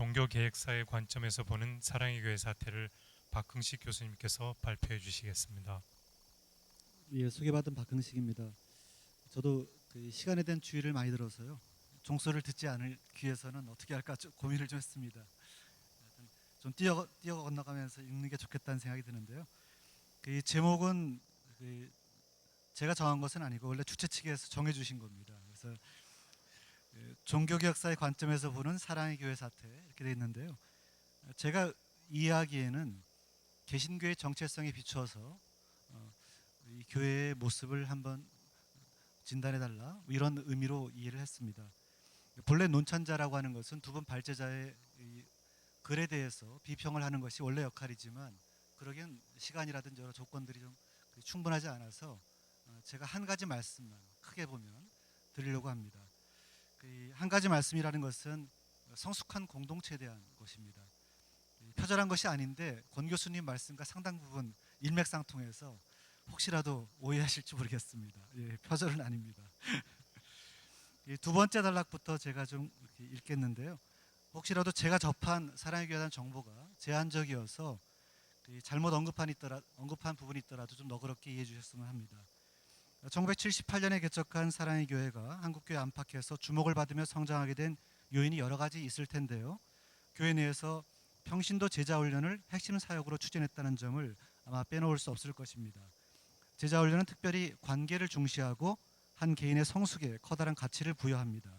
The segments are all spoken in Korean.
종교개혁사의 관점에서 보는 사랑의 교회 사태를 박흥식 교수님께서 발표해 주시겠습니다. 예, 소개받은 박흥식입니다. 저도 그 시간에 대한 주의를 많이 들어서요. 종소를 듣지 않을 귀에서는 어떻게 할까 고민을 좀 했습니다. 좀 뛰어 건너가면서 읽는 게 좋겠다는 생각이 드는데요. 그 제목은 그 제가 정한 것은 아니고 원래 주최 측에서 정해주신 겁니다. 그래서 그 종교개혁사의 관점에서 보는 사랑의 교회 사태 이렇게 되어 있는데요. 제가 이해하기에는 개신교의 정체성에 비추어서 이 교회의 모습을 한번 진단해달라 이런 의미로 이해를 했습니다. 본래 논찬자라고 하는 것은 두 분 발제자의 이 글에 대해서 비평을 하는 것이 원래 역할이지만 그러기엔 시간이라든지 여러 조건들이 좀 충분하지 않아서 제가 한 가지 말씀만 크게 보면 드리려고 합니다. 한 가지 말씀이라는 것은 성숙한 공동체에 대한 것입니다. 표절한 것이 아닌데 권 교수님 말씀과 상당 부분 일맥상통해서 혹시라도 오해하실지 모르겠습니다. 예, 표절은 아닙니다. 두 번째 단락부터 제가 좀 이렇게 읽겠는데요. 혹시라도 제가 접한 사랑의 교회에 대한 정보가 제한적이어서 잘못 언급한 부분이 있더라도 좀 너그럽게 이해해 주셨으면 합니다. 1978년에 개척한 사랑의 교회가 한국교회 안팎에서 주목을 받으며 성장하게 된 요인이 여러 가지 있을 텐데요. 교회 내에서 평신도 제자훈련을 핵심 사역으로 추진했다는 점을 아마 빼놓을 수 없을 것입니다. 제자훈련은 특별히 관계를 중시하고 한 개인의 성숙에 커다란 가치를 부여합니다.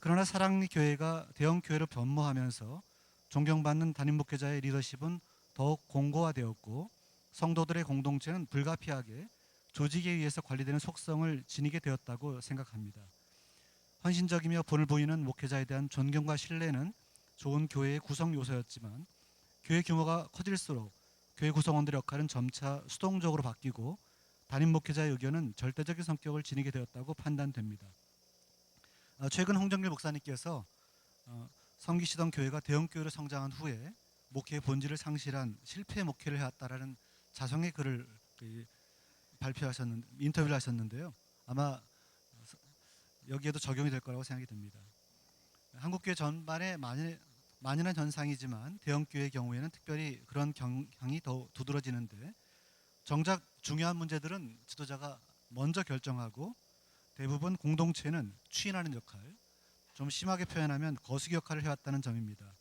그러나 사랑의 교회가 대형 교회로 변모하면서 존경받는 담임 목회자의 리더십은 더욱 공고화되었고 성도들의 공동체는 불가피하게 조직에 의해서 관리되는 속성을 지니게 되었다고 생각합니다. 헌신적이며 본을 보이는 목회자에 대한 존경과 신뢰는 좋은 교회의 구성 요소였지만 교회 규모가 커질수록 교회 구성원들의 역할은 점차 수동적으로 바뀌고 담임 목회자의 의견은 절대적인 성격을 지니게 되었다고 판단됩니다. 최근 홍정길 목사님께서 섬기시던 교회가 대형 교회로 성장한 후에 목회의 본질을 상실한 실패 목회를 해왔다라는 자성의 글을 인터뷰를 하셨는데요. 아마 여기에도 적용이 될 거라고 생각이 듭니다. 한국교회 전반에 만연한 현상이지만 대형교회의 경우에는 특별히 그런 경향이 더 두드러지는데 정작 중요한 문제들은 지도자가 먼저 결정하고 대부분 공동체는 추인하는 역할, 좀 심하게 표현하면 거수기 역할을 해왔다는 점입니다.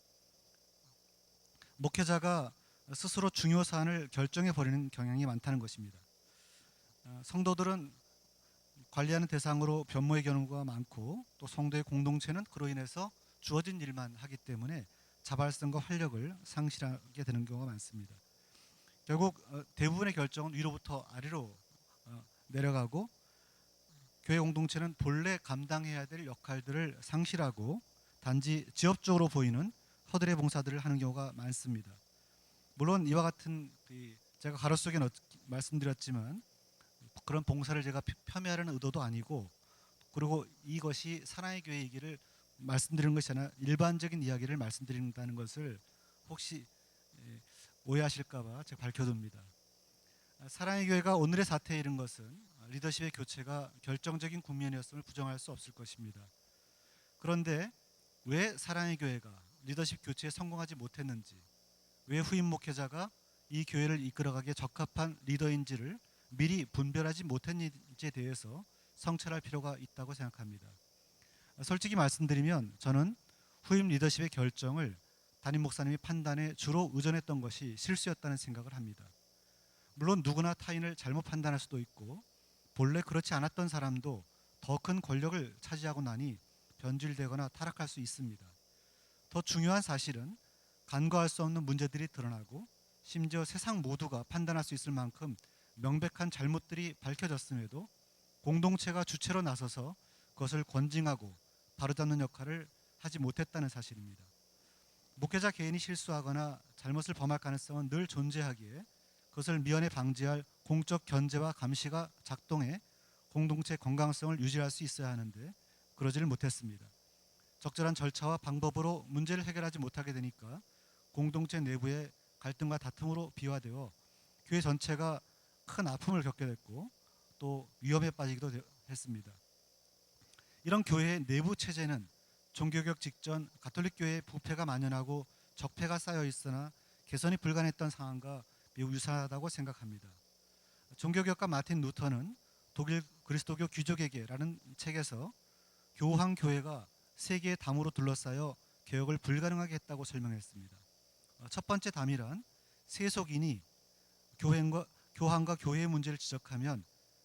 목회자가 스스로 중요 사안을 결정해버리는 경향이 많다는 것입니다. 성도들은 관리하는 대상으로 변모의 경우가 많고 또 성도의 공동체는 그로 인해서 주어진 일만 하기 때문에 자발성과 활력을 상실하게 되는 경우가 많습니다. 결국 대부분의 결정은 위로부터 아래로 내려가고 교회 공동체는 본래 감당해야 될 역할들을 상실하고 단지 지엽적으로 보이는 허들의 봉사들을 하는 경우가 많습니다. 물론 이와 같은 제가 가로 속에 말씀드렸지만 그런 봉사를 제가 폄훼하려는 의도도 아니고 그리고 이것이 사랑의 교회이기를 말씀드리는 것이 아니라 일반적인 이야기를 말씀드린다는 것을 혹시 오해하실까 봐 제가 밝혀둡니다. 사랑의 교회가 오늘의 사태에 이른 것은 리더십의 교체가 결정적인 국면이었음을 부정할 수 없을 것입니다. 그런데 왜 사랑의 교회가 리더십 교체에 성공하지 못했는지, 왜 후임 목회자가 이 교회를 이끌어가기에 적합한 리더인지를 미리 분별하지 못했는지에 대해서 성찰할 필요가 있다고 생각합니다. 솔직히 말씀드리면 저는 후임 리더십의 결정을 담임 목사님의 판단에 주로 의존했던 것이 실수였다는 생각을 합니다. 물론 누구나 타인을 잘못 판단할 수도 있고 본래 그렇지 않았던 사람도 더 큰 권력을 차지하고 나니 변질되거나 타락할 수 있습니다. 더 중요한 사실은 간과할 수 없는 문제들이 드러나고 심지어 세상 모두가 판단할 수 있을 만큼 명백한 잘못들이 밝혀졌음에도 공동체가 주체로 나서서 그것을 권징하고 바로잡는 역할을 하지 못했다는 사실입니다. 목회자 개인이 실수하거나 잘못을 범할 가능성은 늘 존재하기에 그것을 미연에 방지할 공적 견제와 감시가 작동해 공동체 건강성을 유지할 수 있어야 하는데 그러지를 못했습니다. 적절한 절차와 방법으로 문제를 해결하지 못하게 되니까 공동체 내부의 갈등과 다툼으로 비화되어 교회 전체가 큰 아픔을 겪게 됐고 또 위험에 빠지기도 했습니다. 이런 교회의 내부 체제는 종교개혁 직전 가톨릭 교회에 부패가 만연하고 적폐가 쌓여 있으나 개선이 불가능했던 상황과 매우 유사하다고 생각합니다. 종교개혁가 마틴 루터는 독일 그리스도교 귀족에게라는 책에서 교황 교회가 세계의 담으로 둘러싸여 개혁을 불가능하게 했다고 설명했습니다. 첫 번째 담이란 세속인이 교황과 교회의 문제를 지적하면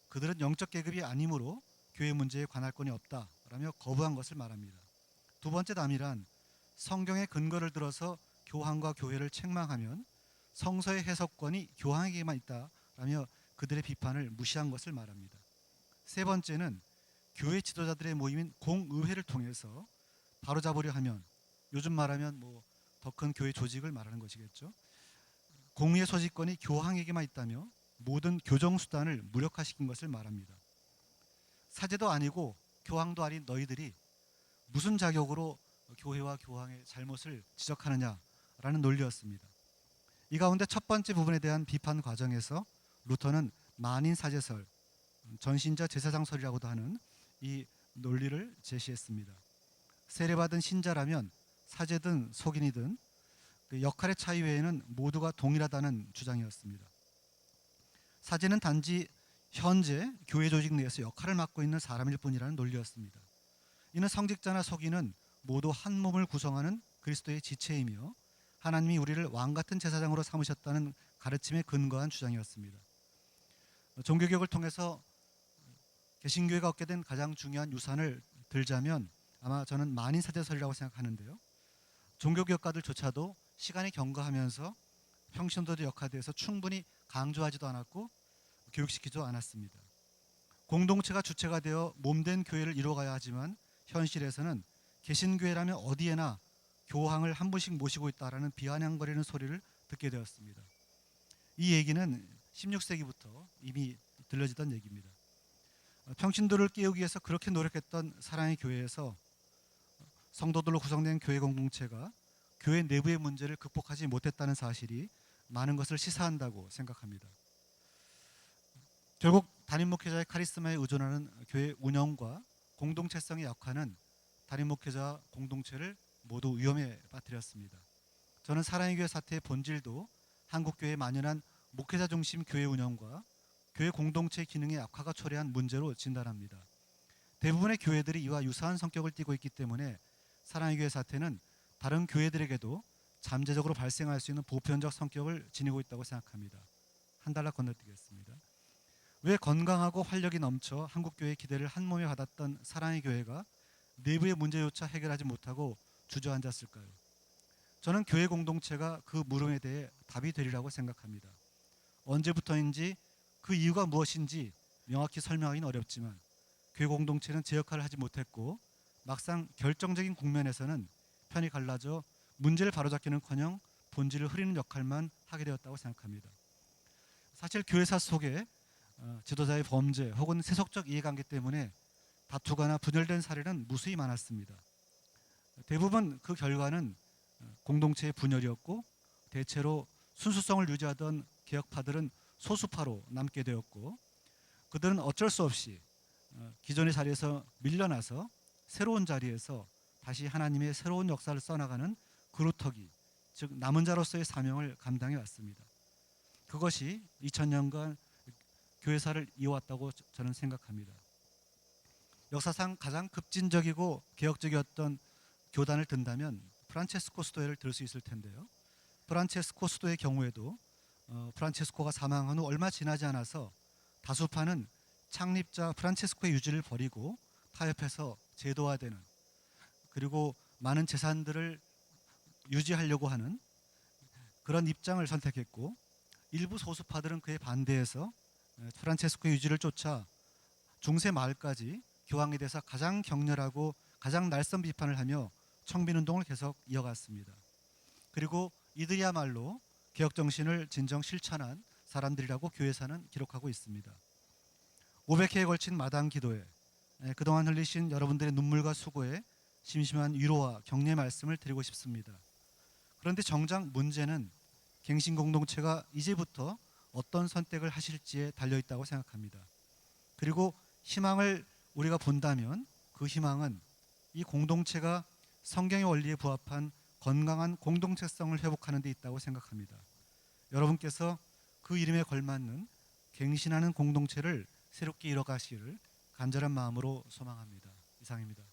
그들은 영적 계급이 아니므로 교회 문제에 관할 건이 없다라며 거부한 것을 말합니다. 두 번째 담이란 성경의 근거를 들어서 교황과 교회를 책망하면 성서의 해석권이 교황에게만 있다라며 그들의 비판을 무시한 것을 말합니다. 세 번째는 교회 지도자들의 모임인 공의회를 통해서 바로잡으려 하면, 요즘 말하면 더 큰 교회 조직을 말하는 것이겠죠. 공의의 소지권이 교황에게만 있다며 모든 교정 수단을 무력화시킨 것을 말합니다. 사제도 아니고 교황도 아닌 너희들이 무슨 자격으로 교회와 교황의 잘못을 지적하느냐라는 논리였습니다. 이 가운데 첫 번째 부분에 대한 비판 과정에서 루터는 만인 사제설, 전신자 제사장설이라고도 하는 이 논리를 제시했습니다. 세례받은 신자라면 사제든 속인이든 그 역할의 차이 외에는 모두가 동일하다는 주장이었습니다. 사제는 단지 현재 교회 조직 내에서 역할을 맡고 있는 사람일 뿐이라는 논리였습니다. 이는 성직자나 속인은 모두 한 몸을 구성하는 그리스도의 지체이며 하나님이 우리를 왕 같은 제사장으로 삼으셨다는 가르침에 근거한 주장이었습니다. 종교개혁을 통해서 개신교회가 얻게 된 가장 중요한 유산을 들자면 아마 저는 만인 사제설이라고 생각하는데요. 종교개혁가들조차도 시간이 경과하면서 평신도들의 역할에 대해서 충분히 강조하지도 않았고 교육시키지도 않았습니다. 공동체가 주체가 되어 몸된 교회를 이루어가야 하지만 현실에서는 개신교회라면 어디에나 교황을 한 분씩 모시고 있다라는 비아냥거리는 소리를 듣게 되었습니다. 이 얘기는 16세기부터 이미 들려지던 얘기입니다. 평신도를 깨우기 위해서 그렇게 노력했던 사랑의 교회에서 성도들로 구성된 교회 공동체가 교회 내부의 문제를 극복하지 못했다는 사실이 많은 것을 시사한다고 생각합니다. 결국 담임 목회자의 카리스마에 의존하는 교회 운영과 공동체성의 약화는 담임 목회자 공동체를 모두 위험에 빠뜨렸습니다. 저는 사랑의 교회 사태의 본질도 한국 교회에 만연한 목회자 중심 교회 운영과 교회 공동체 기능의 약화가 초래한 문제로 진단합니다. 대부분의 교회들이 이와 유사한 성격을 띠고 있기 때문에 사랑의 교회 사태는 다른 교회들에게도 잠재적으로 발생할 수 있는 보편적 성격을 지니고 있다고 생각합니다. 한 달락 건너뛰겠습니다. 왜 건강하고 활력이 넘쳐 한국교회의 기대를 한 몸에 받았던 사랑의 교회가 내부의 문제조차 해결하지 못하고 주저앉았을까요? 저는 교회 공동체가 그 물음에 대해 답이 되리라고 생각합니다. 언제부터인지 그 이유가 무엇인지 명확히 설명하기는 어렵지만 교회 공동체는 제 역할을 하지 못했고 막상 결정적인 국면에서는 편이 갈라져 문제를 바로잡기는커녕 본질을 흐리는 역할만 하게 되었다고 생각합니다. 사실 교회사 속에 지도자의 범죄 혹은 세속적 이해관계 때문에 다투거나 분열된 사례는 무수히 많았습니다. 대부분 그 결과는 공동체의 분열이었고 대체로 순수성을 유지하던 개혁파들은 소수파로 남게 되었고 그들은 어쩔 수 없이 기존의 자리에서 밀려나서 새로운 자리에서 다시 하나님의 새로운 역사를 써나가는 그루터기, 즉 남은 자로서의 사명을 감당해 왔습니다. 그것이 2000년간 교회사를 이어왔다고 저는 생각합니다. 역사상 가장 급진적이고 개혁적이었던 교단을 든다면 프란체스코 수도회를 들 수 있을 텐데요. 프란체스코 수도의 경우에도 프란체스코가 사망한 후 얼마 지나지 않아서 다수파는 창립자 프란체스코의 유지를 버리고 타협해서 제도화되는, 그리고 많은 재산들을 유지하려고 하는 그런 입장을 선택했고 일부 소수파들은 그에 반대해서 프란체스코의 유지를 쫓아 중세 말까지 교황에 대해서 가장 격렬하고 가장 날선 비판을 하며 청빈운동을 계속 이어갔습니다. 그리고 이들이야말로 개혁 정신을 진정 실천한 사람들이라고 교회사는 기록하고 있습니다. 500회에 걸친 마당 기도회, 그동안 흘리신 여러분들의 눈물과 수고에 심심한 위로와 격려의 말씀을 드리고 싶습니다. 그런데 정작 문제는 갱신 공동체가 이제부터 어떤 선택을 하실지에 달려있다고 생각합니다. 그리고 희망을 우리가 본다면 그 희망은 이 공동체가 성경의 원리에 부합한 건강한 공동체성을 회복하는 데 있다고 생각합니다. 여러분께서 그 이름에 걸맞는 갱신하는 공동체를 새롭게 이뤄가시기를 간절한 마음으로 소망합니다. 이상입니다.